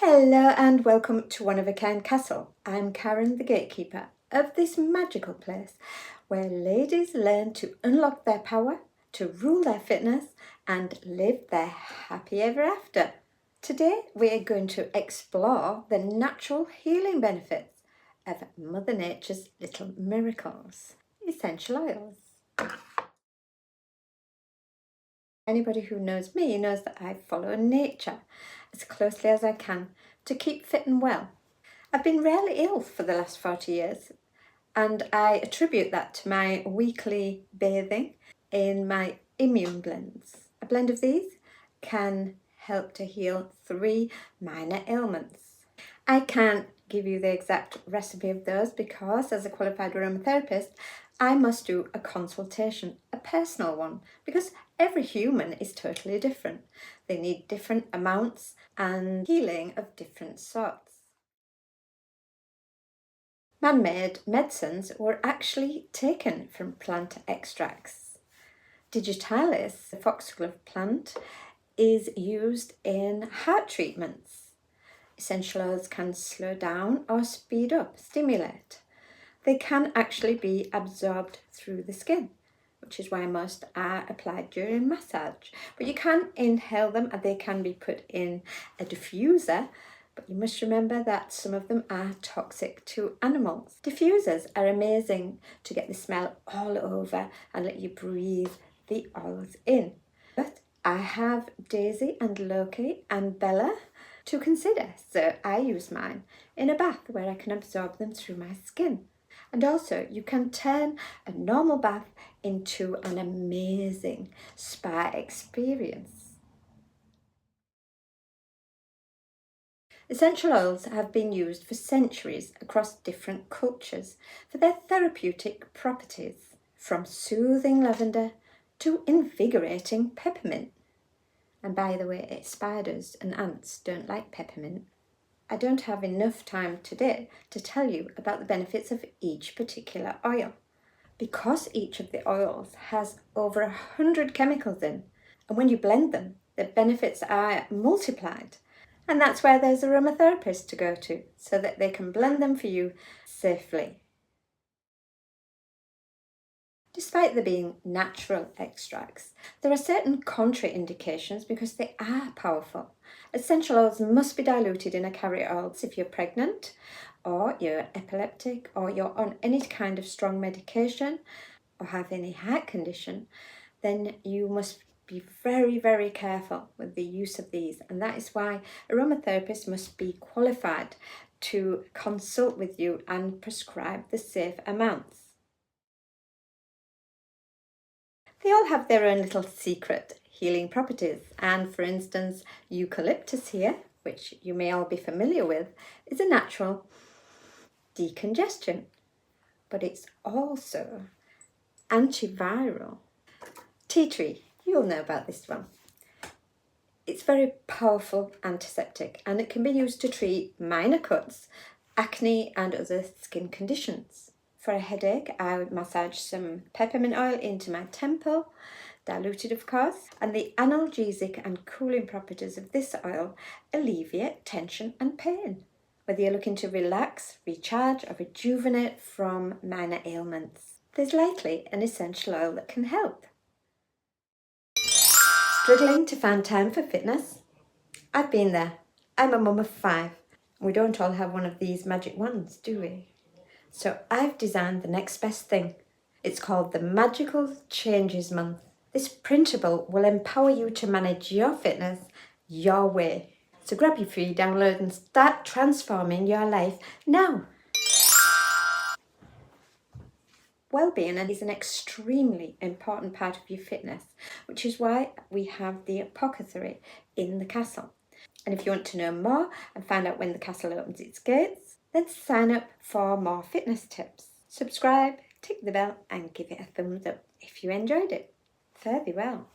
Hello and welcome to One of a Kind Castle. I'm Karen, the gatekeeper of this magical place where ladies learn to unlock their power, to rule their fitness and live their happy ever after. Today we are going to explore the natural healing benefits of Mother Nature's little miracles, essential oils. Anybody who knows me knows that I follow nature as closely as I can to keep fit and well. I've been rarely ill for the last 40 years, and I attribute that to my weekly bathing in my immune blends. A blend of these can help to heal 3 minor ailments. I can't give you the exact recipe of those because, as a qualified aromatherapist, I must do a consultation, a personal one, because every human is totally different. They need different amounts and healing of different sorts. Man-made medicines were actually taken from plant extracts. Digitalis, the foxglove plant, is used in heart treatments. Essential oils can slow down or speed up, stimulate. They can actually be absorbed through the skin, which is why most are applied during massage. But you can inhale them and they can be put in a diffuser, but you must remember that some of them are toxic to animals. Diffusers are amazing to get the smell all over and let you breathe the oils in. But I have Daisy and Loki and Bella to consider, so I use mine in a bath where I can absorb them through my skin. And also you can turn a normal bath into an amazing spa experience. Essential oils have been used for centuries across different cultures for their therapeutic properties, from soothing lavender to invigorating peppermint. And by the way, spiders and ants don't like peppermint. I don't have enough time today to tell you about the benefits of each particular oil, because each of the oils has over 100 chemicals in, and when you blend them, the benefits are multiplied. And that's where there's a aromatherapist to go to, so that they can blend them for you safely. Despite there being natural extracts, there are certain contraindications because they are powerful. Essential oils must be diluted in a carrier oil if you're pregnant, or you're epileptic, or you're on any kind of strong medication, or have any heart condition. Then you must be very, very careful with the use of these, and that is why aromatherapists must be qualified to consult with you and prescribe the safe amounts. They all have their own little secret healing properties, and for instance, eucalyptus here, which you may all be familiar with, is a natural decongestion, but it's also antiviral. Tea tree, you'll know about this one. It's very powerful antiseptic and it can be used to treat minor cuts, acne and other skin conditions. For a headache, I would massage some peppermint oil into my temple, diluted of course, and the analgesic and cooling properties of this oil alleviate tension and pain, whether you're looking to relax, recharge or rejuvenate from minor ailments. There's likely an essential oil that can help. Struggling to find time for fitness? I've been there. I'm a mum of 5. We don't all have one of these magic wands, do we? So I've designed the next best thing. It's called the Magical Changes Month. This printable will empower you to manage your fitness your way. So grab your free download and start transforming your life now. Well-being is an extremely important part of your fitness, which is why we have the apothecary in the castle. And if you want to know more and find out when the castle opens its gates, then sign up for more fitness tips. Subscribe, tick the bell and give it a thumbs up if you enjoyed it. Fare thee well.